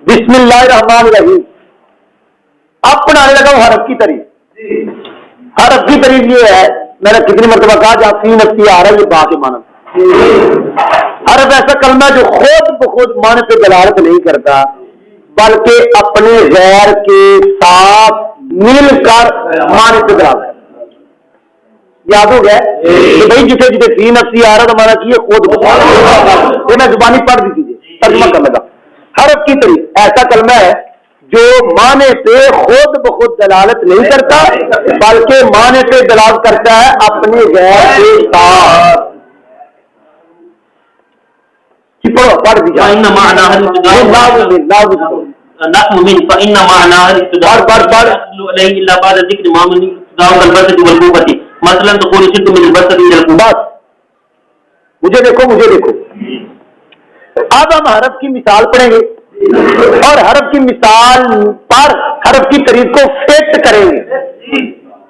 بسم اللہ الرحمن الرحیم. اب پڑھانے لگا ہوں حرف کی تاریخ. حرف کی تاریخ یہ ہے، میں نے کتنی مرتبہ کہا جب فی نفسی آ رہا ہے یہ با کے معنی. حرف ایسا کلمہ جو خود بخود معنی پہ دلالت نہیں کرتا بلکہ اپنے غیر کے ساتھ مل کر معنی پہ دلالت کرتا. یاد ہو گیا کہ بھائی جسے جسے فی نفسی آ رہا تو مانا کیے خود بخود. یہ میں زبانی پڑھ دی دیجیے ترجمہ کر لگا. حرف کی طریق ایسا کلمہ ہے جو معنی پہ خود بخود دلالت نہیں کرتا بلکہ معنی پہ دلالت کرتا ہے اپنے غیر کے ساتھ. پڑھ دیجیے. مثلا تقول شئت من البسط الى القبات. مجھے دیکھو اب ہم حرف کی مثال پڑھیں گے اور حرف کی مثال پر حرف کی طریق کو فٹ کریں گے.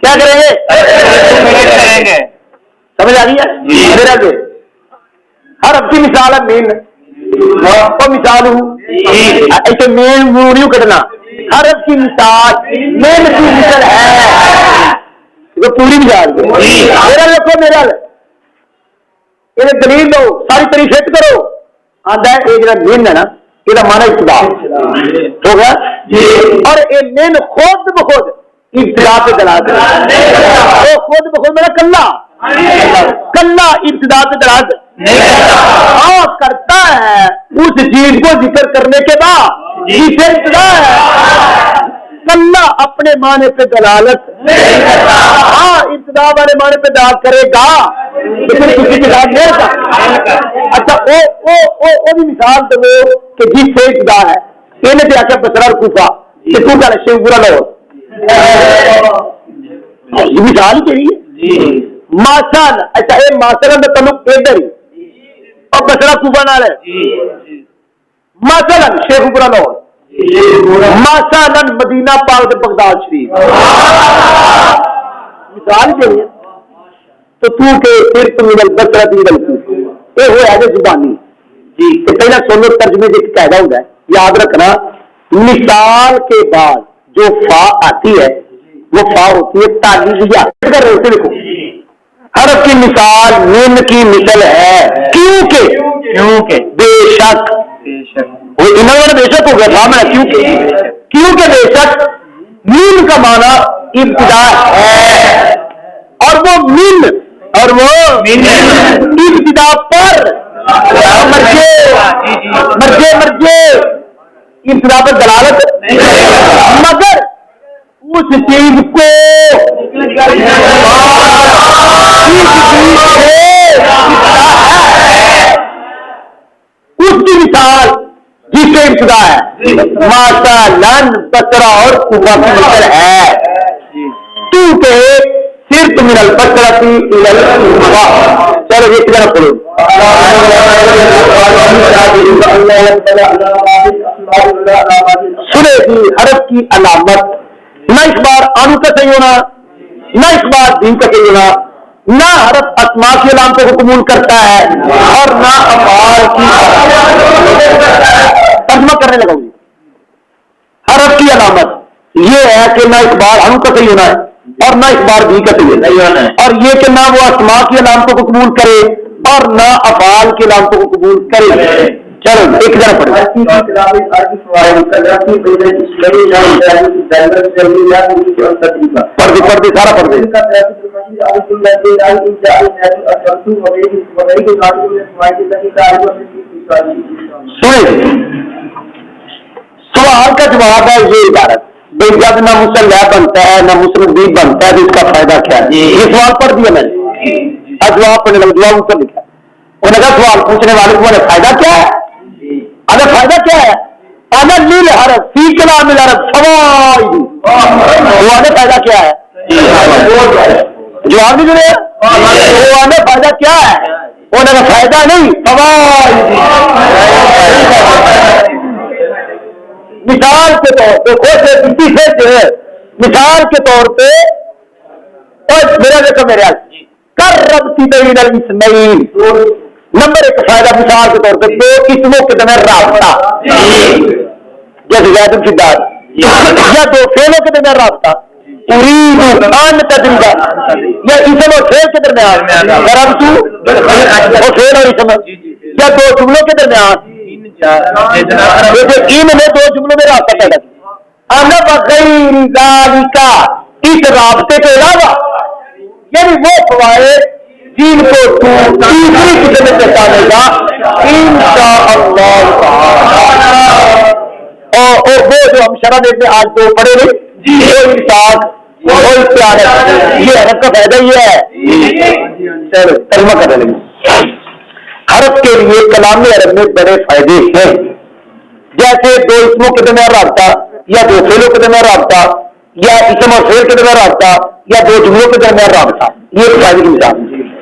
کیا کریں گے؟ سمجھ آ رہی ہے میرا جو حرف کی مثال ہے مین اور مثال ہوں ایسے مین نہیں کرنا. حرف کی مثال مین کی مثال ہے پوری مثال میرا لکھو میرا یہ دلیل دو ساری طریق فٹ کرو. آدھا ہے یہ جا مین ہے نا یہ مانا ابتدا ہو گیا اور یہ مین خود بخود ابتدا پہ دلالت خود بخود میرا کلا ابتدا پہ دلالت کرتا ہے اس چیز کو ذکر کرنے کے بعد جسے ابتدا ہے. کلا اپنے معنی پہ دلالت ابتدا والے معنی پہ دلالت کرے گا لیکن کسی کے ساتھ نہیں کرتا. اچھا وہ بھی مثال دو کہ جس سے ابتدا ہے یہ نے آخر بسرا اور کوفہ کہ تو کیا شیو پورا لو یہ مثال ہی چاہیے. ماسال اچھا یہ ماسل کا تعلق ادھر ہی اور بسرا کوفہ نال ہے. مثلا شیخ پورا لو مثلا مدینہ پاک بغداد شریف مثال کے لیے تو کہ پھر تم بسرا یہ ہوا ہے زبانی جی. پہلا سنو ترجمے سے قاعدہ ہوتا ہے یاد رکھنا مثال کے بعد جو فا آتی ہے وہ فا ہوتی ہے تعلیمیہ. دیکھو حرف کی مثال من کی مثل ہے کیونکہ بے شک بے شک ہو گیا تھا میں کیونکہ بے شک مین کا معنی ابتدا ہے اور وہ مین ابتدا پر مرجے ابتدا پر دلالت مگر اس چیز کو اس کی مثال جس سے ابتدا ہے مثلا بصرہ اور کوفہ کی مثل ہے تو کہ صرف من البصرہ الى الکوفہ. چلو ایک طرف پڑھو سورہ کی حرف کی علامت نہ اس بار انو کا صحیح ہونا نہ اس بار دین کا صحیح ہونا نہ حرف اسماء کی علامتوں کو قبول کرتا ہے اور نہ افعال کی. ترجمہ کرنے لگا ہوں. حرف کی علامت یہ ہے کہ نہ اس بار انو کا صحیح ہونا ہے اور نہ اس بار بھی کا صحیح ہونا ہے اور یہ کہ نہ وہ اسماء کی علامتوں کو قبول کرے اور نہ افعال کی علامتوں کو قبول کرے. چلو ایک ذرا پڑھیں پڑھتے سارا پڑھ دے. سوال کا جواب ہے یہ عبارت بھائی جب نہ مسلح بنتا ہے نہ مسلم بھی بنتا ہے تو اس کا فائدہ کیا ہے. یہ سوال پڑھ دیا میں نے جواب پڑھنے لگا جواب اتر لکھا. انہوں نے کہا سوال پوچھنے والے کو فائدہ کیا ہے. اگر فائدہ کیا ہے حرف فی کلام العرب فوائد فائدہ کیا ہے جواب نہیں دے فائدہ کیا ہے. انہوں نے فائدہ نہیں فوائد. مثال کے طور پہ مثال کے طور پہ میرا دیکھو میرے کر رب کی دلیل اسماعیل نمبر 1 فائدہ مثال کے طور پہ دو اسموں کے درمیان رابطہ، جیسے زید فدار، یا دو فعلوں کے درمیان رابطہ، اريد ان تدریجہ، یا اسم اور فعل کے درمیان ضربت اور فعل اور اسم، یا دو جملوں کے درمیان، جیسے ان نے دو جملوں میں رابطہ پیدا کیا، انا بغیر ذالک، اس رابطے کے علاوہ، یعنی وہ فوائد جن کو تو تیسری قسم میں پہچانے گا انشاءاللہ تعالی، اور وہ جو ہم شرح دیتے آج دو پڑھے نہیں، وہ انسان وہ پیار ہے، یہ حرف کا فائدہ یہ ہے۔ چلو ترجمہ کرنے لگے۔ حرف کے لیے کلام عرب میں بڑے فائدے ہیں، جیسے دو اسموں کے درمیان رابطہ، یا دو فعلوں کے درمیان رابطہ، یا اسم اور فعل کے درمیان رابطہ، یا دو جملوں کے درمیان رابطہ، یہ ایک فائدے کی مثال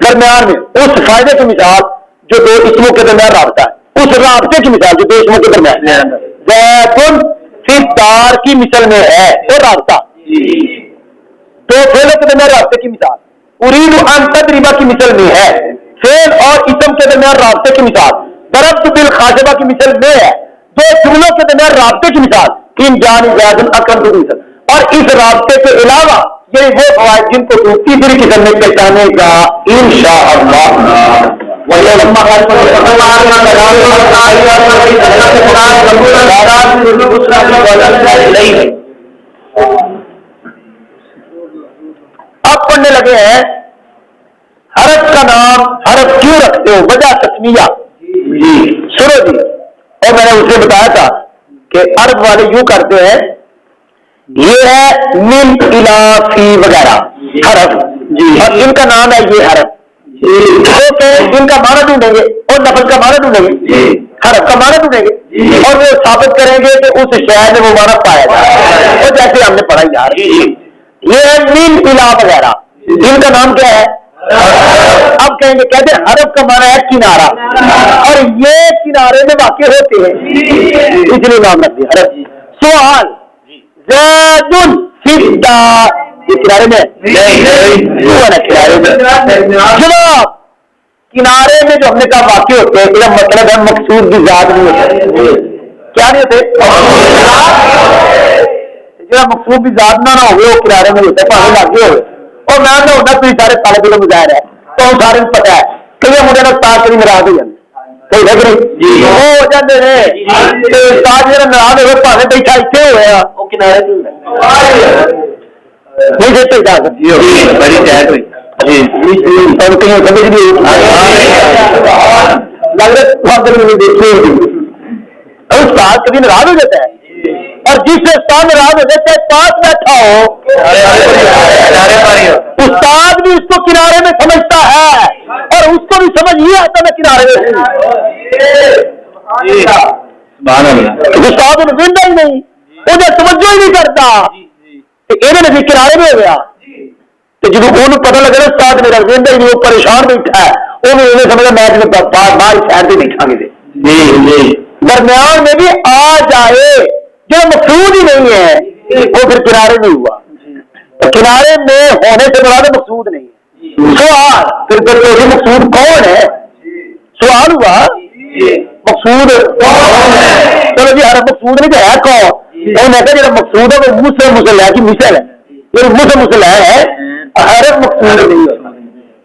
درمیان میں اس فائدے کی مثال جو دو اسموں کے درمیان رابطہ ہے، اس رابطے کی مثال جو دو اسموں کے درمیان زیدن فی الدار کی مثل میں ہے وہ رابطہ، دو فعلوں کے درمیان رابطے کی مثال اريد ان تضرب کی مثل میں ہے، فعل اور اسم کے درمیان رابطے کی مثال ضربت بالخاشبہ کی مثل میں ہے، دو جملوں کے درمیان رابطے کی مثال ان جان زیدن اکرم کی مثل، اور اس رابطے کے علاوہ یہ وہ فوائد جن کو تو تیسری قسم میں پہچانے گا انشاءاللہ۔ آپ پڑھنے لگے ہیں حرف کا نام حرف کیوں رکھتے ہو، وجہ تسمیہ سنو جی، اور میں نے اسے بتایا تھا کہ عرب والے یوں کرتے ہیں، یہ ہے من الی فی وغیرہ حرف جی، اور ان کا نام ہے یہ حرف، ان کا معنی ڈھونڈیں گے اور نفل کا معنی ڈھونڈیں گے، حرف کا معنی ڈھونڈیں گے اور وہ ثابت کریں گے کہ اس شہر میں وہ معنی پایا جائے، اور جیسے ہم نے پڑھا یار یہ ہے من الی وغیرہ، ان کا نام کیا ہے؟ اب کہیں گے کہتے ہیں حرف کا معنی ہے کنارہ، اور یہ کنارے میں واقع ہوتے ہیں اس لیے نام رکھ دیا حرف۔ سوال زیدن فی الدار، یہ کنارے میں جناب کنارے میں جو ہم نے کہا واقع ہوتے ہیں، اس مطلب ہے مقصود کی ذات نہیں ہوتے، کیا نہیں ہوتے؟ جب مقصود کی ذات نہ ہوئے وہ کنارے میں ہوتے ہیں، واقع ہوئے، اور میں نہ ہونا تو سارے طالب علم ظاہر ہے تو سارے پتا ہے کہ یہ مجھے ناراض کری ناراض ہو جاتے ہو جاتے ہیں، ناراض ہوئے پاوے بیٹھا اتنے ہوئے وہ کنارے نہیں دیتے جا سکتی استاد کبھی ناراض ہو جاتا ہے، اور جس سے استاد ناراض ہو جاتا ہے پاس بیٹھا ہو استاد بھی اس کو کنارے میں سمجھتا ہے اور اس کو بھی سمجھ یہ آتا ہے کنارے میں، استاد انہیں ویندا ہی نہیں، انہیں توجہ ہی نہیں کرتا، انہیں بھی کنارے میں ہو گیا تو جب انہوں پتہ لگا نا استاد میرا ویندا ہی نہیں، وہ پریشان بیٹھا ہے، انہیں سمجھا میں باہر شہر سے بیٹھا گے، درمیان میں بھی آ جائے جو مقصود ہی نہیں ہے وہ پھر کنارے میں ہوا، کنارے میں ہونے سے مراد مقصود نہیں ہے۔ سوال پھر مقصود کون ہے؟ سوال ہوا مقصود چلو جی ہر مقصود نہیں تو ہے کون؟ انہوں نے کہا جب مقصود ہے وہ منہ سے مسلح کی مثل ہے، یہ منہ سے مسلح ہے، ہر مقصود نہیں ہے،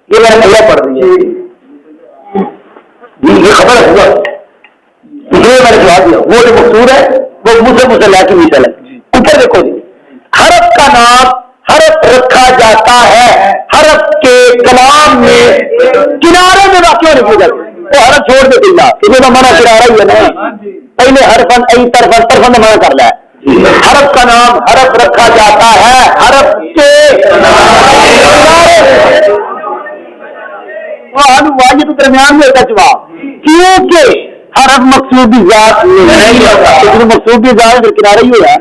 یہ میں نے اللہ پڑھ رہی ہے یہ خبر ہوا، اس لیے میں نے جواب دیا وہ جو مقصود ہے وہ منہ سے مسلح کی مثل ہے۔ اوپر دیکھو جی حرف کا نام حرف رکھا جاتا ہے حرف کے کلام میں کنارے میں واقع نہیں ہو جاتے، وہ حرف چھوڑ دے دیا کہ یہ ہمارا کنارہ ہی ہے نا، پہلے حرفن ای طرفن طرفن منع کر لیا، حرف کا نام حرف رکھا جاتا ہے حرف کے کنارے تو درمیان میں ہوتا جواب، کیونکہ حرف مقصود ذات نہیں ہوتا، مقصود ذات کنارے ہی ہوا۔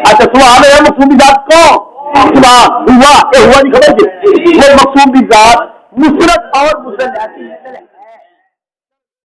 اچھا سوال ہے مقصود ذات کون ہوا؟ یہ ہوا نہیں خبر جی، وہ مقصود ذات مفرد اور مسلح